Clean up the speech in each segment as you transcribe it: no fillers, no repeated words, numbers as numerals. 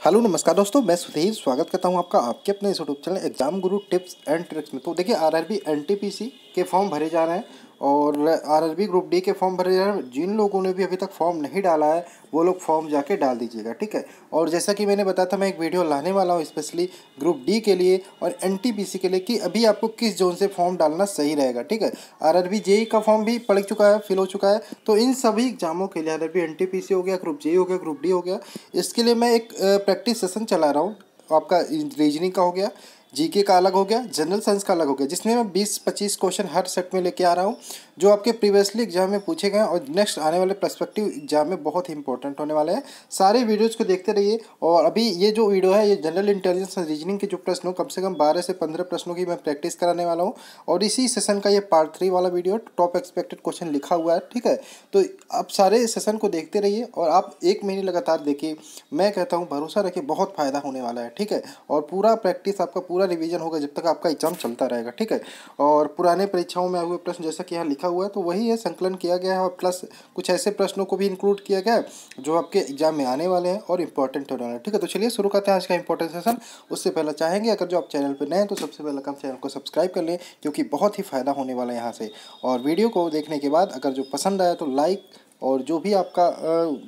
Hello नमस्कार दोस्तों, मैं सुधीर स्वागत करता हूं आपका आपके अपने इस YouTube channel exam Guru tips and tricks में। तो देखिए आरआरबी एनटीपीसी के फॉर्म भरे जा रहे हैं और आरआरबी ग्रुप डी के फॉर्म भरे जा रहे हैं। जिन लोगों ने भी अभी तक फॉर्म नहीं डाला है वो लोग फॉर्म जाके डाल दीजिएगा, ठीक है। और जैसा कि मैंने बताया था, मैं एक वीडियो लाने वाला हूँ स्पेशली ग्रुप डी के लिए और एनटीपीसी के लिए कि अभी आपको किस जोन से फॉर्म डालना सही रहेगा, ठीक है। आरआरबी जेई का फॉर्म भी पड़ चुका है, फिल हो चुका है। तो इन सभी एग्जामों के लिए आरआरबी एनटीपीसी हो गया, ग्रुप जेई हो गया, ग्रुप डी हो गया, इसके लिए मैं एक प्रैक्टिस सेशन चला रहा हूँ। आपका रीजनिंग का हो गया, जीके का अलग हो गया, जनरल साइंस का अलग हो गया, जिसमें मैं 20-25 क्वेश्चन हर सेट में लेके आ रहा हूँ जो आपके प्रीवियसली एग्जाम में पूछे गए और नेक्स्ट आने वाले पर्सपेक्टिव एग्जाम में बहुत ही इंपॉर्टेंट होने वाले हैं। सारे वीडियोज़ को देखते रहिए। और अभी ये जो वीडियो है ये जनरल इंटेलिजेंस और रीजनिंग के जो प्रश्न हो, कम से कम 12 से 15 प्रश्नों की मैं प्रैक्टिस कराने वाला हूँ। और इसी सेशन का ये पार्ट 3 वाला वीडियो टॉप एक्सपेक्टेड क्वेश्चन लिखा हुआ है, ठीक है। तो आप सारे सेशन को देखते रहिए और आप 1 महीने लगातार देखिए। मैं कहता हूँ भरोसा रखिए, बहुत फ़ायदा होने वाला है, ठीक है। और पूरा प्रैक्टिस आपका पूरा रिवीजन होगा जब तक आपका एग्जाम चलता रहेगा, ठीक है। और पुराने परीक्षाओं में हुए प्रश्न जैसा कि यहाँ लिखा हुआ है तो वही है, संकलन किया गया है और प्लस कुछ ऐसे प्रश्नों को भी इंक्लूड किया गया है जो आपके एग्जाम में आने वाले हैं और इंपॉर्टेंट होने वाले हैं, ठीक है। तो चलिए शुरू करते हैं आज का इंपॉर्टेंट सेशन। उससे पहले चाहेंगे अगर जो आप चैनल पर नए हैं तो सबसे पहले काम चैनल को सब्सक्राइब कर लें, क्योंकि बहुत ही फ़ायदा होने वाला है यहाँ से। और वीडियो को देखने के बाद अगर जो पसंद आया तो लाइक, और जो भी आपका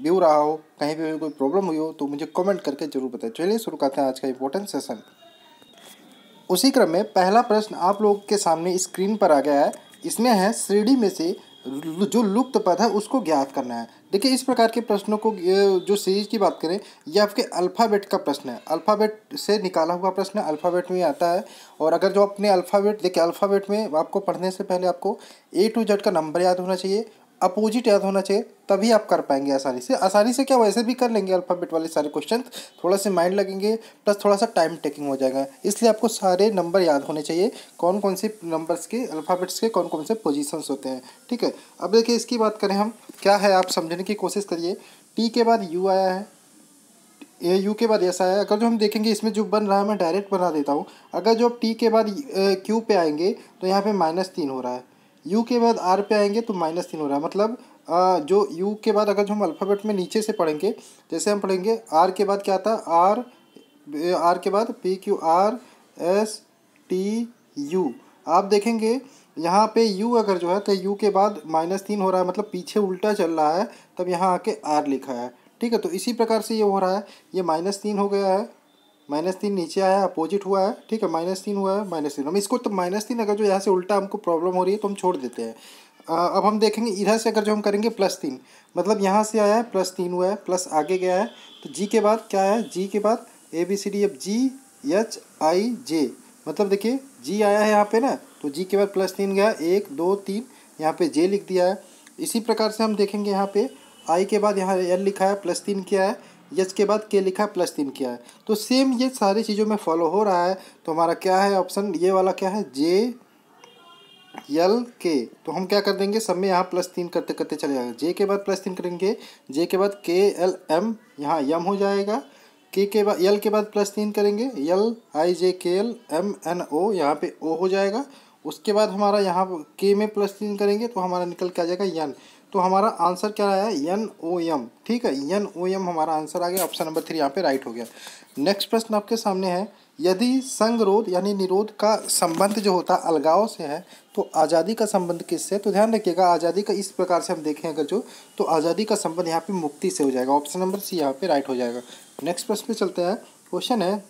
व्यू रहा हो, कहीं भी कोई प्रॉब्लम हुई हो तो मुझे कमेंट करके जरूर बताएं। चलिए शुरू करते हैं आज का इंपॉर्टेंट सेशन। उसी क्रम में पहला प्रश्न आप लोग के सामने स्क्रीन पर आ गया है। इसमें है श्रेणी में से जो लुप्त पद है उसको ज्ञात करना है। देखिए इस प्रकार के प्रश्नों को जो सीरीज की बात करें, ये आपके अल्फ़ाबेट का प्रश्न है, अल्फ़ाबेट से निकाला हुआ प्रश्न है, अल्फ़ाबेट में आता है। और अगर जो अपने अल्फ़ाबेट, देखिए अल्फ़ाबेट में आपको पढ़ने से पहले आपको A to Z का नंबर याद होना चाहिए, अपोजिट याद होना चाहिए, तभी आप कर पाएंगे आसानी से। आसानी से क्या, वैसे भी कर लेंगे अल्फ़ाबेट वाले सारे क्वेश्चन, थोड़ा से माइंड लगेंगे प्लस थोड़ा सा टाइम टेकिंग हो जाएगा। इसलिए आपको सारे नंबर याद होने चाहिए, कौन कौन से नंबर्स के, अल्फ़ाबेट्स के कौन कौन से पोजीशंस होते हैं, ठीक है। अब देखिए इसकी बात करें हम, क्या है आप समझने की कोशिश करिए। टी के बाद यू आया है, यू के बाद ऐसा है। अगर जो हम देखेंगे इसमें जो बन रहा है, मैं डायरेक्ट बना देता हूँ। अगर जो टी के बाद क्यू पे आएंगे तो यहाँ पे -3 हो रहा है, यू के बाद आर पे आएंगे तो -3 हो रहा है। मतलब जो यू के बाद अगर जो हम अल्फ़ाबेट में नीचे से पढ़ेंगे, जैसे हम पढ़ेंगे आर के बाद क्या आता है, आर के बाद PQRSTU। आप देखेंगे यहाँ पे यू अगर जो है तो यू के बाद -3 हो रहा है, मतलब पीछे उल्टा चल रहा है, तब यहाँ आके आर लिखा है, ठीक है। तो इसी प्रकार से ये हो रहा है, ये -3 हो गया है, -3 नीचे आया, अपोजिट हुआ है, ठीक है। -3 हुआ है, -3 हम इसको, तो -3 अगर जो यहाँ से उल्टा हमको प्रॉब्लम हो रही है तो हम छोड़ देते हैं। अब हम देखेंगे इधर से अगर जो हम करेंगे +3, मतलब यहाँ से आया है +3 हुआ है, प्लस आगे गया है तो जी के बाद क्या है, जी के बाद ABCD, GHIJ, मतलब देखिए जी आया है यहाँ पे ना, तो जी के बाद +3 गया, 1 2 3, यहाँ पे जे लिख दिया है। इसी प्रकार से हम देखेंगे यहाँ पे आई के बाद यहाँ एल लिखा है, +3 किया है, यच के बाद के लिखा है, +3 किया है। तो सेम ये सारी चीज़ों में फॉलो हो रहा है। तो हमारा क्या है ऑप्शन, ये वाला क्या है, JLK। तो हम क्या कर देंगे, सब में यहाँ +3 करते करते चले जाएंगे। जे के बाद +3 करेंगे, जे के बाद KLM, यहाँ यम हो जाएगा, के बाद यल के बाद +3 करेंगे, LIJKLMNO, यहाँ पे ओ हो जाएगा। उसके बाद हमारा यहाँ के में +3 करेंगे तो हमारा निकल के आ जाएगा यन। तो हमारा आंसर क्या आया है, NOM, ठीक है। NOM हमारा आंसर आ गया, ऑप्शन नंबर 3 यहाँ पे राइट हो गया। नेक्स्ट प्रश्न आपके सामने है, यदि संगरोध यानी निरोध का संबंध जो होता है अलगाव से है तो आज़ादी का संबंध किससे। तो ध्यान रखिएगा, आज़ादी का इस प्रकार से हम देखें अगर जो, तो आज़ादी का संबंध यहाँ पे मुक्ति से हो जाएगा, ऑप्शन नंबर C यहाँ पे राइट हो जाएगा। नेक्स्ट प्रश्न पे चलते हैं। क्वेश्चन है,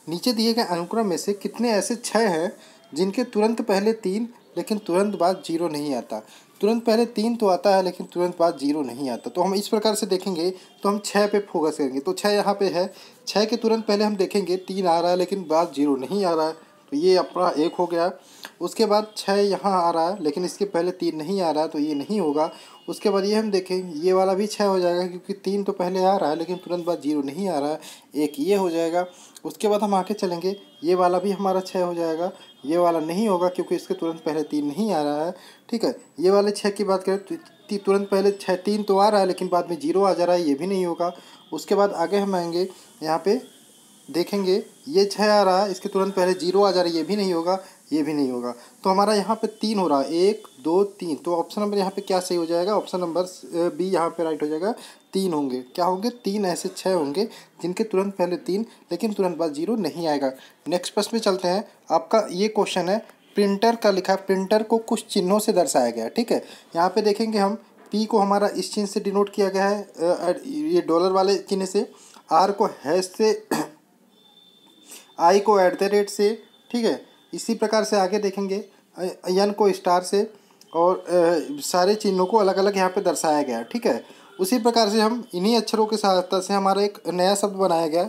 नीचे दिए गए अनुक्रम में से कितने ऐसे 6 हैं जिनके तुरंत पहले 3 लेकिन तुरंत बाद 0 नहीं आता। तुरंत पहले 3 तो आता है लेकिन तुरंत बाद 0 नहीं आता। तो हम इस प्रकार से देखेंगे तो हम 6 पे फोकस करेंगे। तो 6 यहाँ पे है, 6 के तुरंत पहले हम देखेंगे 3 आ रहा है लेकिन बाद 0 नहीं आ रहा है, तो ये अपना 1 हो गया। उसके बाद 6 यहाँ आ रहा है लेकिन इसके पहले 3 नहीं आ रहा है, तो ये नहीं होगा। उसके बाद ये हम देखें, ये वाला भी 6 हो जाएगा क्योंकि 3 तो पहले आ रहा है लेकिन तुरंत बाद 0 नहीं आ रहा है, 1 ये हो जाएगा। उसके बाद हम आके चलेंगे, ये वाला भी हमारा 6 हो जाएगा, ये वाला नहीं होगा क्योंकि इसके तुरंत पहले 3 नहीं आ रहा है, ठीक है। ये वाले 6 की बात करें तो तुरंत पहले 3 तो आ रहा है लेकिन बाद में 0 आ जा रहा है, ये भी नहीं होगा। उसके बाद आगे हम आएंगे, यहाँ पे देखेंगे ये 6 आ रहा है, इसके तुरंत पहले 0 आ जा रहा है, ये भी नहीं होगा। ये भी नहीं होगा। तो हमारा यहाँ पे 3 हो रहा है, 1 2 3। तो ऑप्शन नंबर यहाँ पे क्या सही हो जाएगा, ऑप्शन नंबर बी यहाँ पे राइट हो जाएगा। 3 होंगे, क्या होंगे, 3 ऐसे 6 होंगे जिनके तुरंत पहले 3 लेकिन तुरंत बाद 0 नहीं आएगा। नेक्स्ट प्रश्न पे चलते हैं। आपका ये क्वेश्चन है, प्रिंटर का लिखा, प्रिंटर को कुछ चिन्हों से दर्शाया गया है, ठीक है। यहाँ पे देखेंगे हम, पी को हमारा इस चिन्ह से डिनोट किया गया है, ये डॉलर वाले चिन्ह से, आर को हैश से, आई को @ से, ठीक है। इसी प्रकार से आगे देखेंगे एन को स्टार से, और सारे चिन्हों को अलग अलग यहाँ पे दर्शाया गया है, ठीक है। उसी प्रकार से हम इन्हीं अक्षरों की सहायता से हमारा एक नया शब्द बनाया गया है।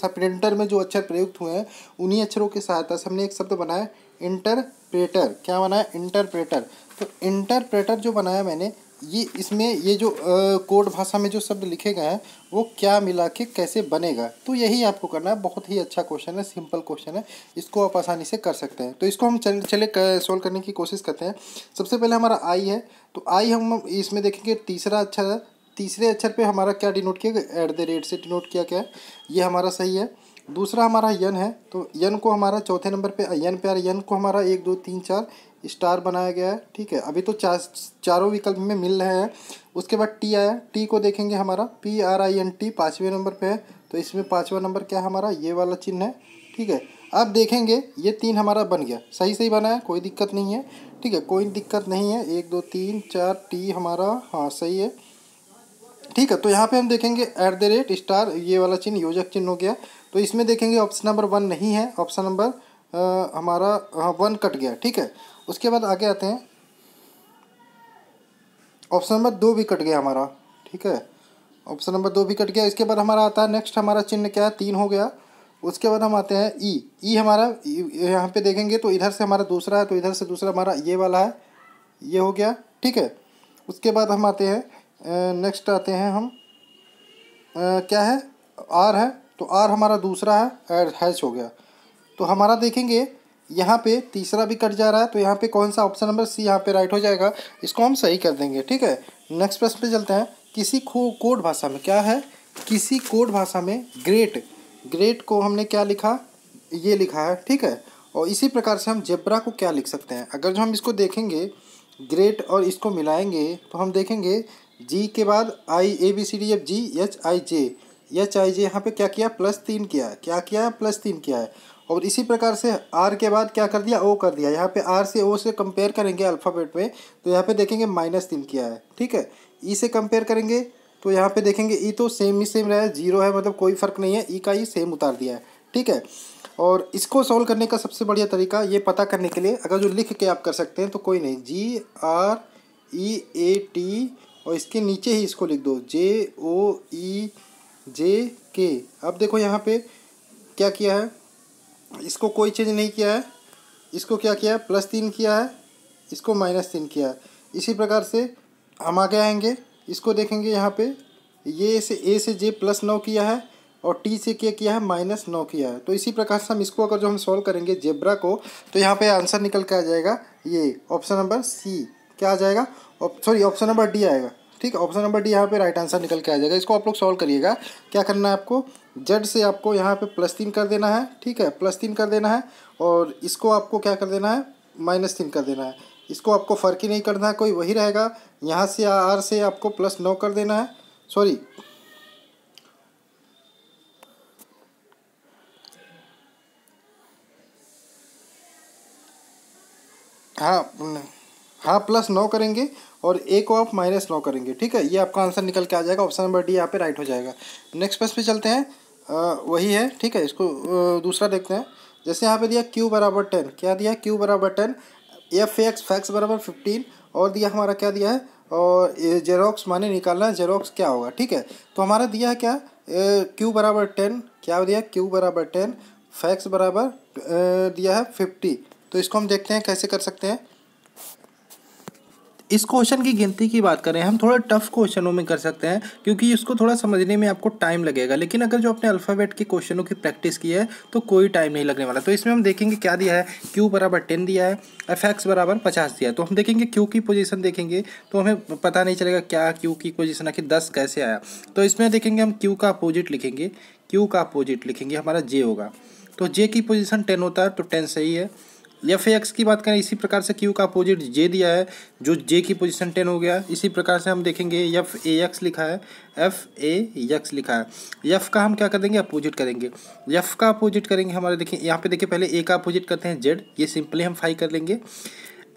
प्रिंटर में जो अक्षर प्रयुक्त हुए हैं उन्हीं अक्षरों की सहायता से हमने एक शब्द बनाया, इंटरप्रेटर। क्या बनाया, इंटरप्रेटर। तो इंटरप्रेटर जो बनाया मैंने, ये इसमें ये जो कोड भाषा में जो शब्द लिखे गए हैं वो क्या मिला के कैसे बनेगा, तो यही आपको करना है। बहुत ही अच्छा क्वेश्चन है, सिंपल क्वेश्चन है, इसको आप आसानी से कर सकते हैं। तो इसको हम चले सॉल्व करने की कोशिश करते हैं। सबसे पहले हमारा आई है, तो आई हम इसमें देखेंगे तीसरा अक्षर है, तीसरे अक्षर पे हमारा क्या डिनोट किया गया, @ से डिनोट किया गया है, ये हमारा सही है। दूसरा हमारा यन है, तो यन को हमारा चौथे नंबर पे यन पे यन को हमारा 1 2 3 4 स्टार बनाया गया है, ठीक है। अभी तो चारों विकल्प में मिल रहे हैं। उसके बाद टी आया, टी को देखेंगे हमारा PRINT 5वें नंबर पे है, तो इसमें 5वां नंबर क्या है हमारा, ये वाला चिन्ह है, ठीक है। अब देखेंगे ये 3 हमारा बन गया, सही सही बना है, कोई दिक्कत नहीं है, ठीक है, कोई दिक्कत नहीं है। 1 2 3 4 टी हमारा हाँ सही है, ठीक है। तो यहाँ पे हम देखेंगे @ स्टार, ये वाला चिन्ह योजक चिन्ह हो गया। तो इसमें देखेंगे ऑप्शन नंबर 1 नहीं है, ऑप्शन नंबर हमारा 1 कट गया, ठीक है। उसके बाद आगे आते हैं, ऑप्शन नंबर 2 भी कट गया हमारा, ठीक है, ऑप्शन नंबर 2 भी कट गया। इसके बाद हमारा आता है नेक्स्ट, हमारा चिन्ह क्या है, 3 हो गया। उसके बाद हम आते हैं ई हमारा, यहाँ पे देखेंगे तो इधर से हमारा दूसरा है, तो इधर से दूसरा हमारा ये वाला है, ये हो गया, ठीक है। उसके बाद हम आते हैं नेक्स्ट आते हैं हम, क्या है, आर है, तो आर हमारा दूसरा है, हैश हो गया। तो हमारा देखेंगे यहाँ पे तीसरा भी कट जा रहा है, तो यहाँ पे कौन सा, ऑप्शन नंबर सी यहाँ पे राइट हो जाएगा, इसको हम सही कर देंगे, ठीक है। नेक्स्ट प्रश्न पे चलते हैं। किसी कोड भाषा में क्या है, किसी कोड भाषा में ग्रेट को हमने क्या लिखा, ये लिखा है, ठीक है। और इसी प्रकार से हम जेब्रा को क्या लिख सकते हैं, अगर जो हम इसको देखेंगे ग्रेट और इसको मिलाएंगे तो हम देखेंगे जी के बाद IABCDFG HIJ यहाँ पे क्या किया, +3 किया है, क्या किया है, +3 किया है। और इसी प्रकार से आर के बाद क्या कर दिया, ओ कर दिया। यहाँ पे आर से ओ से कंपेयर करेंगे अल्फ़ाबेट में, तो यहाँ पे देखेंगे -3 किया है, ठीक है। ई से कंपेयर करेंगे तो यहाँ पे देखेंगे ई तो सेम ही सेम रहा है, 0 है, मतलब कोई फ़र्क नहीं है, ई का ई सेम उतार दिया है, ठीक है। और इसको सॉल्व करने का सबसे बढ़िया तरीका ये पता करने के लिए, अगर जो लिख के आप कर सकते हैं तो कोई नहीं, GREAT और इसके नीचे ही इसको लिख दो JOEJK। अब देखो यहाँ पे क्या किया है, इसको कोई चेंज नहीं किया है, इसको क्या किया है, +3 किया है, इसको -3 किया है। इसी प्रकार से हम आगे आएंगे, इसको देखेंगे यहाँ पे ये से A से J +9 किया है और T से क्या किया है, -9 किया है। तो इसी प्रकार से हम इसको अगर जो हम सॉल्व करेंगे जेब्रा को, तो यहाँ पे आंसर निकल के आ जाएगा ये ऑप्शन नंबर सी, क्या आ जाएगा, सॉरी ऑप्शन नंबर डी आएगा, ठीक है। ऑप्शन नंबर डी यहाँ पे राइट आंसर निकल के आ जाएगा। इसको आप लोग सॉल्व करिएगा। क्या करना है आपको, जेड से आपको यहाँ पे +3 कर देना है, ठीक है, +3 कर देना है, और इसको आपको क्या कर देना है, -3 कर देना है। इसको आपको फ़र्क ही नहीं करना है, कोई वही रहेगा। यहाँ से आर से आपको +9 कर देना है, सॉरी हाँ +9 करेंगे और ए को आप -9 करेंगे, ठीक है। ये आपका आंसर निकल के आ जाएगा, ऑप्शन नंबर डी यहाँ पे राइट हो जाएगा। नेक्स्ट प्रश्न पे चलते हैं, वही है, ठीक है। इसको दूसरा देखते हैं। जैसे यहाँ पे दिया Q बराबर 10, क्या दिया, Q बराबर 10, फैक्स बराबर 15, और दिया हमारा क्या दिया है, और जेरोक्स माने निकालना है, जेरोक्स क्या होगा, ठीक है। तो हमारा दिया है क्या, Q बराबर 10, क्या दिया, Q बराबर 10, फैक्स बराबर दिया है 50। तो इसको हम देखते हैं कैसे कर सकते हैं। इस क्वेश्चन की गिनती की बात करें, हम थोड़ा टफ क्वेश्चनों में कर सकते हैं क्योंकि इसको थोड़ा समझने में आपको टाइम लगेगा, लेकिन अगर जो अपने अल्फ़ाबेट के क्वेश्चनों की प्रैक्टिस की है तो कोई टाइम नहीं लगने वाला। तो इसमें हम देखेंगे क्या दिया है, Q बराबर 10 दिया है, FX बराबर 50 दिया है। तो हम देखेंगे Q की पोजीशन देखेंगे तो हमें पता नहीं चलेगा क्या Q की पोजीशन आखिर 10 कैसे आया। तो इसमें देखेंगे हम Q का अपोजिट लिखेंगे, Q का अपोजिट लिखेंगे, हमारा J होगा। तो J की पोजीशन 10 होता है, तो 10 सही है। एफ एक्स की बात करें इसी प्रकार से क्यू का अपोजिट जे दिया है, जो जे की पोजीशन 10 हो गया। इसी प्रकार से हम देखेंगे एफ ए एक्स लिखा है, एफ ए एक्स लिखा है। एफ का हम क्या कर देंगे, अपोजिट करेंगे। एफ का अपोजिट करेंगे हमारे, देखिए यहाँ पे देखिए पहले ए का अपोजिट करते हैं जेड, ये सिंपली हम फाई कर लेंगे।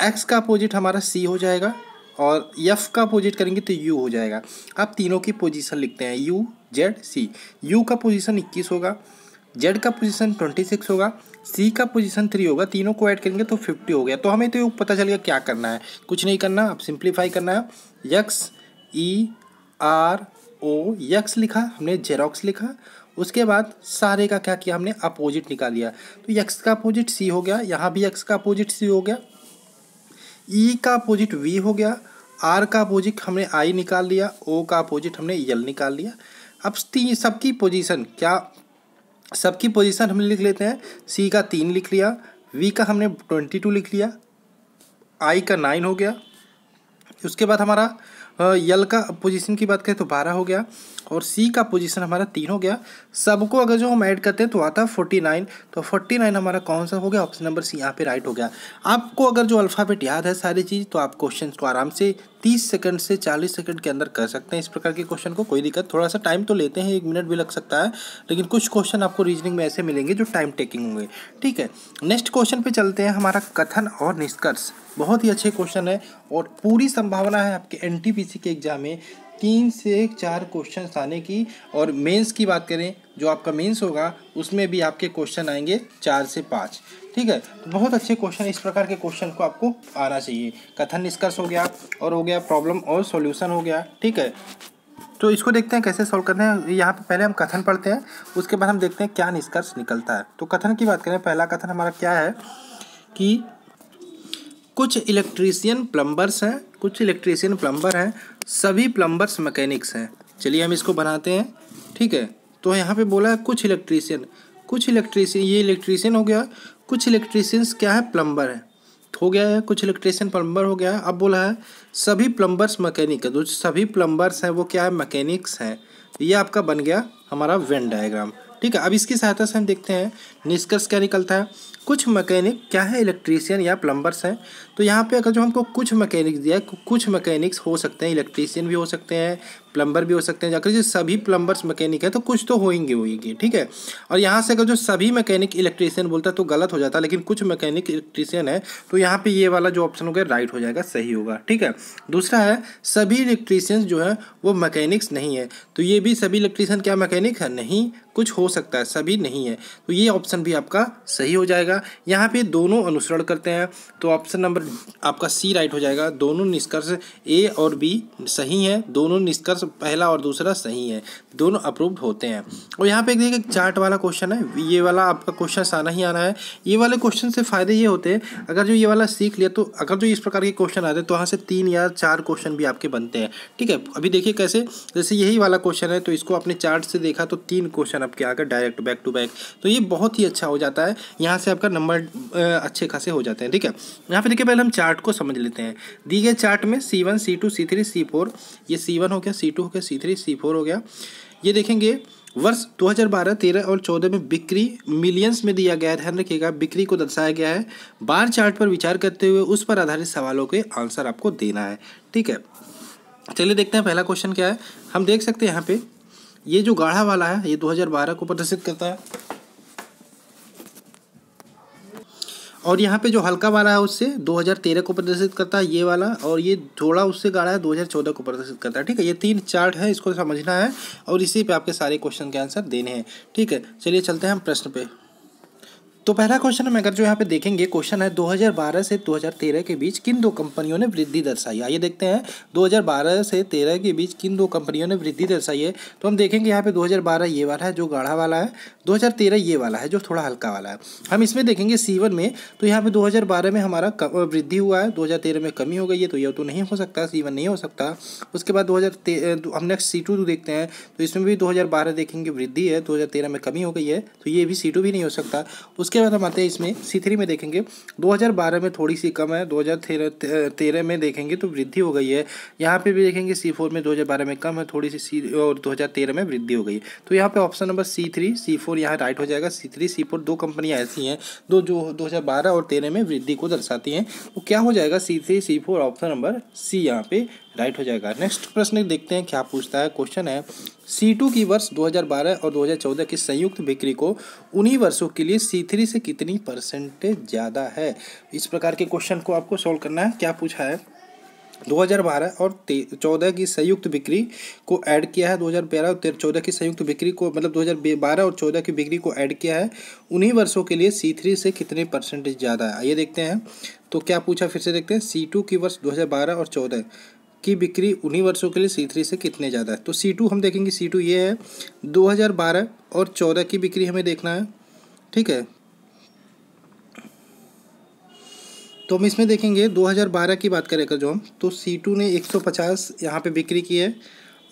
एक्स का अपोजिट हमारा सी हो जाएगा और एफ का अपोजिट करेंगे तो यू हो जाएगा। आप तीनों की पोजीशन लिखते हैं, यू जेड सी। यू का पोजीशन 21 होगा, जेड का पोजीशन 26 होगा, सी का पोजीशन 3 होगा। तीनों को ऐड करेंगे तो 50 हो गया। तो हमें तो पता चल गया क्या करना है, कुछ नहीं करना, अब सिंप्लीफाई करना है। X E R O X लिखा हमने, जेरोक्स लिखा, उसके बाद सारे का क्या किया हमने, अपोजिट निकाल लिया। तो एक्स का अपोजिट सी हो गया, यहाँ भी एक्स का अपोजिट सी हो गया, ई का अपोजिट वी हो गया, आर का अपोजिट हमने आई निकाल लिया, ओ का अपोजिट हमने यल निकाल लिया। अब सबकी पोजीशन क्या, सबकी पोजीशन हम लिख लेते हैं। सी का 3 लिख लिया, वी का हमने 22 लिख लिया, आई का 9 हो गया। उसके बाद हमारा यल का पोजीशन की बात करें तो 12 हो गया और सी का पोजीशन हमारा 3 हो गया। सबको अगर जो हम ऐड करते हैं तो आता है 49। तो 49 हमारा कौन सा हो गया, ऑप्शन नंबर सी यहाँ पे राइट हो गया। आपको अगर जो अल्फ़ाबेट याद है सारी चीज़, तो आप क्वेश्चन को आराम से 30 सेकंड से 40 सेकंड के अंदर कर सकते हैं। इस प्रकार के क्वेश्चन को कोई दिक्कत, थोड़ा सा टाइम तो लेते हैं, 1 मिनट भी लग सकता है, लेकिन कुछ क्वेश्चन आपको रीजनिंग में ऐसे मिलेंगे जो टाइम टेकिंग होंगे। ठीक है, नेक्स्ट क्वेश्चन पे चलते हैं। हमारा कथन और निष्कर्ष बहुत ही अच्छे क्वेश्चन है और पूरी संभावना है आपके एनटीपीसी के एग्जाम में 3 से 4 क्वेश्चन आने की। और मेंस की बात करें, जो आपका मेंस होगा उसमें भी आपके क्वेश्चन आएंगे 4 से 5। ठीक है, तो बहुत अच्छे क्वेश्चन, इस प्रकार के क्वेश्चन को आपको आना चाहिए। कथन निष्कर्ष हो गया और हो गया प्रॉब्लम और सॉल्यूशन हो गया। ठीक है, तो इसको देखते हैं कैसे सॉल्व करते हैं। यहाँ पे पहले हम कथन पढ़ते हैं, उसके बाद हम देखते हैं क्या निष्कर्ष निकलता है। तो कथन की बात करें, पहला कथन हमारा क्या है कि कुछ इलेक्ट्रीशियन प्लम्बर्स हैं, कुछ इलेक्ट्रीशियन प्लम्बर हैं, सभी प्लम्बर्स मैकेनिक्स हैं। चलिए हम इसको बनाते हैं। ठीक है, तो यहाँ पे बोला है कुछ इलेक्ट्रीशियन, कुछ इलेक्ट्रीशियन, ये इलेक्ट्रीशियन हो गया, कुछ इलेक्ट्रीशियंस क्या है, प्लम्बर है, हो गया है, कुछ इलेक्ट्रीशियन प्लम्बर हो गया है। अब बोला है सभी प्लम्बर्स मैकेनिक है, तो सभी प्लम्बर्स हैं वो क्या है, मैकेनिक्स हैं। ये आपका बन गया हमारा वेन डायग्राम। ठीक है, अब इसकी सहायता से हम देखते हैं निष्कर्ष क्या निकलता है। कुछ मैकेनिक क्या है, इलेक्ट्रीशियन या प्लम्बर्स हैं। तो यहाँ पे अगर जो हमको कुछ मैकेनिक्स दिया है, कुछ मैकेनिक्स हो सकते हैं, इलेक्ट्रीशियन भी हो सकते हैं, प्लम्बर भी हो सकते हैं। जाकर जो सभी प्लम्बर्स मैकेनिक है तो कुछ तो होंगे। ठीक है, और यहाँ से अगर जो सभी मैकेनिक इलेक्ट्रीशियन बोलता है तो गलत हो जाता है, लेकिन कुछ मैकेनिक इलेक्ट्रीशियन है तो यहाँ पे ये वाला जो ऑप्शन हो गया राइट हो जाएगा, सही होगा। ठीक है, दूसरा है सभी इलेक्ट्रीशियंस जो है वो मैकेनिक्स नहीं है, तो ये भी सभी इलेक्ट्रीशियन क्या मैकेनिक है, नहीं, कुछ हो सकता है, सभी नहीं है, तो ये ऑप्शन भी आपका सही हो जाएगा। यहाँ पे दोनों अनुसरण करते हैं तो ऑप्शन नंबर आपका सी राइट हो जाएगा। दोनों निष्कर्ष ए और बी सही हैं, दोनों निष्कर्ष पहला और दूसरा सही है, दोनों अप्रूव्ड होते हैं। और यहाँ पे देखिए चार्ट वाला क्वेश्चन है, ये वाला आपका क्वेश्चन आना ही आना है। ये वाले क्वेश्चन से फ़ायदे ये होते हैं, अगर जो ये वाला सीख लिया तो अगर जो इस प्रकार के क्वेश्चन आते हैं तो वहाँ से 3 या 4 क्वेश्चन भी आपके बनते हैं। ठीक है, अभी देखिए कैसे, जैसे यही वाला क्वेश्चन है तो इसको आपने चार्ट से देखा तो 3 क्वेश्चन आपके आ गए डायरेक्ट बैक टू बैक, तो ये बहुत ही अच्छा हो जाता है। यहाँ से आपका नंबर अच्छे खासे हो जाते हैं। ठीक है, यहाँ पे देखिए पहले हम चार्ट को समझ लेते हैं। दी गए चार्ट में C1 C2 C3 C4, ये C1 हो गया, C2 हो गया, C3 C4 हो गया। ये देखेंगे वर्ष 2012, 13 और 14 में बिक्री मिलियंस में दिया गया है, ध्यान रखिएगा बिक्री को दर्शाया गया है। बार चार्ट पर विचार करते हुए उस पर आधारित सवालों के आंसर आपको देना है। ठीक है, चलिए देखते हैं पहला क्वेश्चन क्या है। हम देख सकते हैं यहाँ पे ये जो गाढ़ा वाला है ये 2012 को प्रदर्शित करता है, और यहाँ पे जो हल्का वाला है उससे 2013 को प्रदर्शित करता है ये वाला, और ये थोड़ा उससे गाढ़ा है 2014 को प्रदर्शित करता है। ठीक है, ये 3 चार्ट है, इसको समझना है और इसी पे आपके सारे क्वेश्चन के आंसर देने हैं। ठीक है, चलिए चलते हैं हम प्रश्न पे। तो पहला क्वेश्चन में अगर जो यहाँ पे देखेंगे क्वेश्चन है 2012 से 2013 के बीच किन 2 कंपनियों ने वृद्धि दर्शाई। आइए देखते हैं 2012 से 13 के बीच किन 2 कंपनियों ने वृद्धि दर्शाई है। तो हम देखेंगे यहाँ पे 2012 ये वाला है जो गाढ़ा वाला है, 2013 ये वाला है जो थोड़ा हल्का वाला है। हम इसमें देखेंगे C1 में, तो यहाँ पे 2012 में हमारा वृद्धि हुआ है, 2013 में कमी हो गई है, तो ये तो नहीं हो सकता, C1 नहीं हो सकता। उसके बाद हम नेक्स्ट C2 देखते हैं, तो इसमें भी 2012 देखेंगे वृद्धि है, 2013 में कमी हो गई है, तो ये भी C2 भी नहीं हो सकता। उसके उसके बाद हम आते हैं इसमें C3 में देखेंगे 2012 में थोड़ी सी कम है, 2013 में देखेंगे तो वृद्धि हो गई है। यहाँ पे भी देखेंगे C4 में 2012 में कम है थोड़ी सी, और 2013 में वृद्धि हो गई है। तो यहाँ पे ऑप्शन नंबर C3 C4 यहाँ राइट हो जाएगा। C3 C4 दो कंपनियाँ ऐसी हैं जो 2012 और 13 में वृद्धि को दर्शाती हैं। वो क्या हो जाएगा, C3 C4 option number C यहाँ पे राइट हो जाएगा। नेक्स्ट प्रश्न देखते हैं क्या पूछता है। क्वेश्चन है C2 की वर्ष 2012 और 2014 की संयुक्त बिक्री को उन्हीं वर्षों के लिए C3 से कितनी परसेंटेज ज़्यादा है। इस प्रकार के क्वेश्चन को आपको सॉल्व करना है। क्या पूछा है, 2012 और 2014 की संयुक्त बिक्री को ऐड किया है। 2012 और 2014 की संयुक्त बिक्री को, मतलब 2012 और 2014 की बिक्री को ऐड किया है। उन्हीं वर्षों के लिए C3 से कितने परसेंटेज ज़्यादा है, ये देखते हैं। तो क्या पूछा, फिर से देखते हैं। C2 की वर्ष 2012 और 2014 की बिक्री उन्हीं वर्षों के लिए C3 से कितने ज़्यादा है। तो C2 हम देखेंगे, C2 ये है 2012 और 2014 की बिक्री हमें देखना है, ठीक है। तो हम इसमें देखेंगे 2012 की बात करें अगर जो हम, तो C2 ने 150 यहाँ पे बिक्री की है,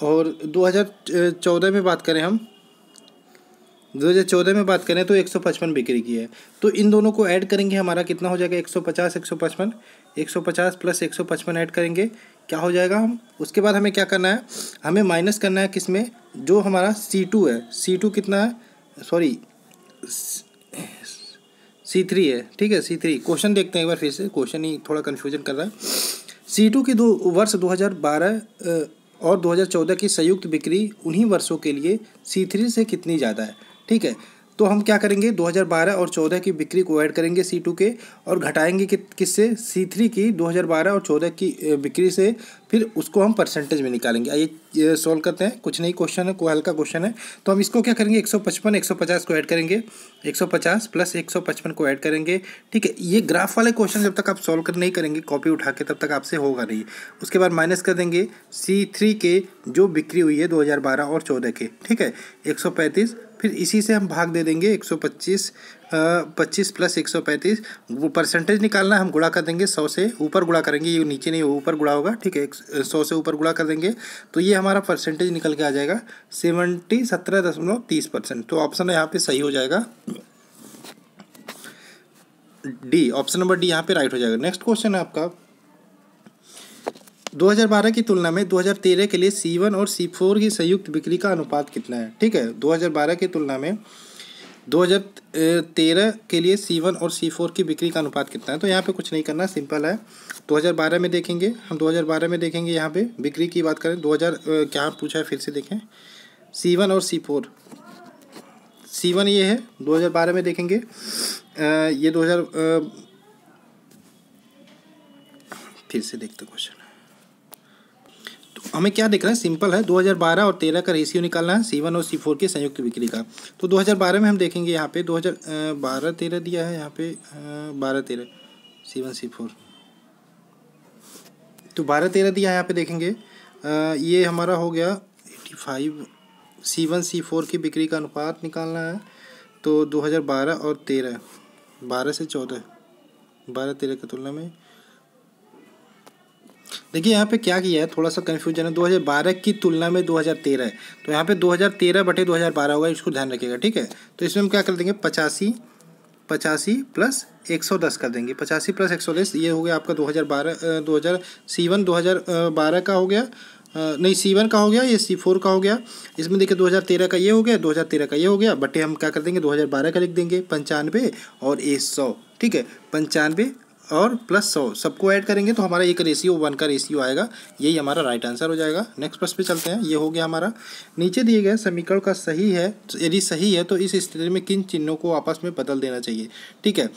और 2014 में बात करें हम, 2014 में बात करें तो 155 बिक्री की है। तो इन दोनों को ऐड करेंगे, हमारा कितना हो जाएगा, 150 155, 150 प्लस 155 ऐड करेंगे, क्या हो जाएगा हम। उसके बाद हमें क्या करना है, हमें माइनस करना है किसमें, जो हमारा C2 है। C2 कितना है, सॉरी C3 है, ठीक है। C3 क्वेश्चन देखते हैं एक बार फिर से, क्वेश्चन ही थोड़ा कन्फ्यूजन कर रहा है। C2 की वर्ष 2012 और 2014 की संयुक्त बिक्री उन्हीं वर्षों के लिए C3 से कितनी ज़्यादा है, ठीक है। तो हम क्या करेंगे, 2012 और 2014 की बिक्री को ऐड करेंगे C2 के, और घटाएंगे किससे, C3 की 2012 और 2014 की बिक्री से, फिर उसको हम परसेंटेज में निकालेंगे। आइए सॉल्व करते हैं, कुछ नहीं क्वेश्चन है, कोई हल्का क्वेश्चन है। तो हम इसको क्या करेंगे, 155 150 को ऐड करेंगे, 150 प्लस 155 को ऐड करेंगे, ठीक है। ये ग्राफ वाले क्वेश्चन जब तक आप सॉल्व कर नहीं करेंगे कॉपी उठा के, तब तक आपसे होगा नहीं। उसके बाद माइनस कर देंगे C3 के जो बिक्री हुई है 2012 और 2014 के, ठीक है, 135, फिर इसी से हम भाग दे देंगे 125, 25 प्लस 135, वो परसेंटेज निकालना है, हम गुणा कर देंगे 100 से, ऊपर गुणा करेंगे, ये नीचे नहीं ऊपर गुणा होगा, ठीक है। 100 से ऊपर गुणा कर देंगे तो ये हमारा परसेंटेज निकल के आ जाएगा 17.30%। तो ऑप्शन यहाँ पे सही हो जाएगा डी, ऑप्शन नंबर डी यहाँ पे राइट हो जाएगा। नेक्स्ट क्वेश्चन है आपका, 2012 की तुलना में 2013 के लिए C1 और C4 की संयुक्त बिक्री का अनुपात कितना है, ठीक है। 2012 की तुलना में 2013 के लिए C1 और C4 की बिक्री का अनुपात कितना है। तो यहाँ पे कुछ नहीं करना, सिंपल है। 2012 में देखेंगे हम, 2012 में देखेंगे यहाँ पे बिक्री की बात करें, 2000 क्या पूछा है फिर से देखें, C1 और C4, C1 ये है 2012 में देखेंगे, ये 2000 फिर से देखते क्वेश्चन। हमें क्या देखना है, सिंपल है, 2012 और 13 का रेशियो निकालना है C1 और C4 की संयुक्त बिक्री का। तो 2012 में हम देखेंगे यहाँ पे 2012-13 दिया है, यहाँ पे 12-13 C1 C4, तो 12-13 दिया है, यहाँ पे देखेंगे ये हमारा हो गया 85। C1 C4 की बिक्री का अनुपात निकालना है, तो 2012 और 13, 12 से 14, 12-13 की तुलना में देखिए यहाँ पे क्या किया है, थोड़ा सा कन्फ्यूजन है। 2012 की तुलना में 2013 है, तो यहाँ पे 2013/2012 होगा, इसको ध्यान रखिएगा, ठीक है। तो इसमें हम क्या कर देंगे, 85 प्लस 110 कर देंगे, 85 प्लस 110, ये हो गया आपका 2012 C1 2012 का हो गया, नहीं C1 का हो गया, ये C4 का हो गया। इसमें देखिए 2013 का ये हो गया, 2013 का ये हो गया, बटे हम क्या कर देंगे 2012 का लिख देंगे, 95 और 100, ठीक है। 95 और प्लस 100 सबको ऐड करेंगे तो हमारा एक रेशियो 1 का रेशियो आएगा, यही हमारा राइट आंसर हो जाएगा। नेक्स्ट प्रश्न पे चलते हैं। ये हो गया हमारा, नीचे दिए गए समीकरण का सही है, यदि सही है तो इस स्थिति में किन चिन्हों को आपस में बदल देना चाहिए, ठीक है।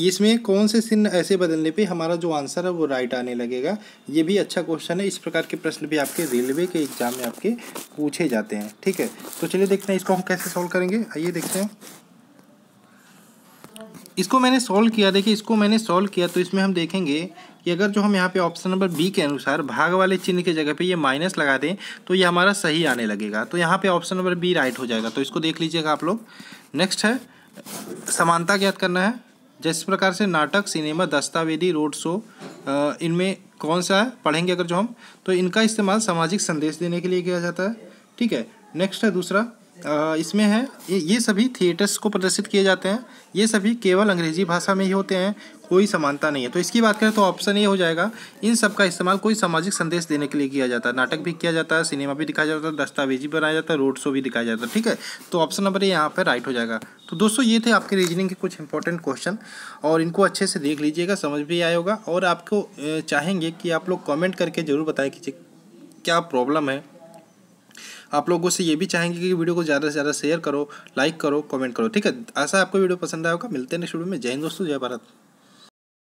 इसमें कौन से चिन्ह ऐसे बदलने पे हमारा जो आंसर है वो राइट आने लगेगा, ये भी अच्छा क्वेश्चन है। इस प्रकार के प्रश्न भी आपके रेलवे के एग्जाम में आपके पूछे जाते हैं, ठीक है। तो चलिए देखते हैं इसको हम कैसे सॉल्व करेंगे, आइए देखते हैं। इसको मैंने सॉल्व किया, देखिए इसको मैंने सॉल्व किया, तो इसमें हम देखेंगे कि अगर जो हम यहाँ पे ऑप्शन नंबर बी के अनुसार भाग वाले चिन्ह के जगह पे ये माइनस लगा दें तो ये हमारा सही आने लगेगा। तो यहाँ पे ऑप्शन नंबर बी राइट हो जाएगा, तो इसको देख लीजिएगा आप लोग। नेक्स्ट है समानता ज्ञात करना है। जिस प्रकार से नाटक, सिनेमा, दस्तावेजी, रोड शो, इनमें कौन सा है पढ़ेंगे अगर जो हम, तो इनका इस्तेमाल सामाजिक संदेश देने के लिए किया जाता है, ठीक है। नेक्स्ट है दूसरा, इसमें है ये सभी थिएटर्स को प्रदर्शित किए जाते हैं, ये सभी केवल अंग्रेजी भाषा में ही होते हैं, कोई समानता नहीं है। तो इसकी बात करें तो ऑप्शन ये हो जाएगा, इन सब का इस्तेमाल कोई सामाजिक संदेश देने के लिए किया जाता है। नाटक भी किया जाता है, सिनेमा भी दिखाया जाता है, दस्तावेजी बनाया जाता है, रोड शो भी दिखाया जाता है। ठीक है, तो ऑप्शन नंबर ये यहाँ पर राइट हो जाएगा। तो दोस्तों ये थे आपके रीजनिंग के कुछ इंपॉर्टेंट क्वेश्चन, और इनको अच्छे से देख लीजिएगा, समझ भी आया होगा। और आपको चाहेंगे कि आप लोग कमेंट करके ज़रूर बताएं कि क्या प्रॉब्लम है। आप लोगों से ये भी चाहेंगे कि वीडियो को ज़्यादा से ज़्यादा शेयर करो, लाइक करो, कमेंट करो। ठीक है, ऐसा आपको वीडियो पसंद आया होगा। मिलते हैं नेक्स्ट वीडियो में। जय हिंद दोस्तों, जय भारत।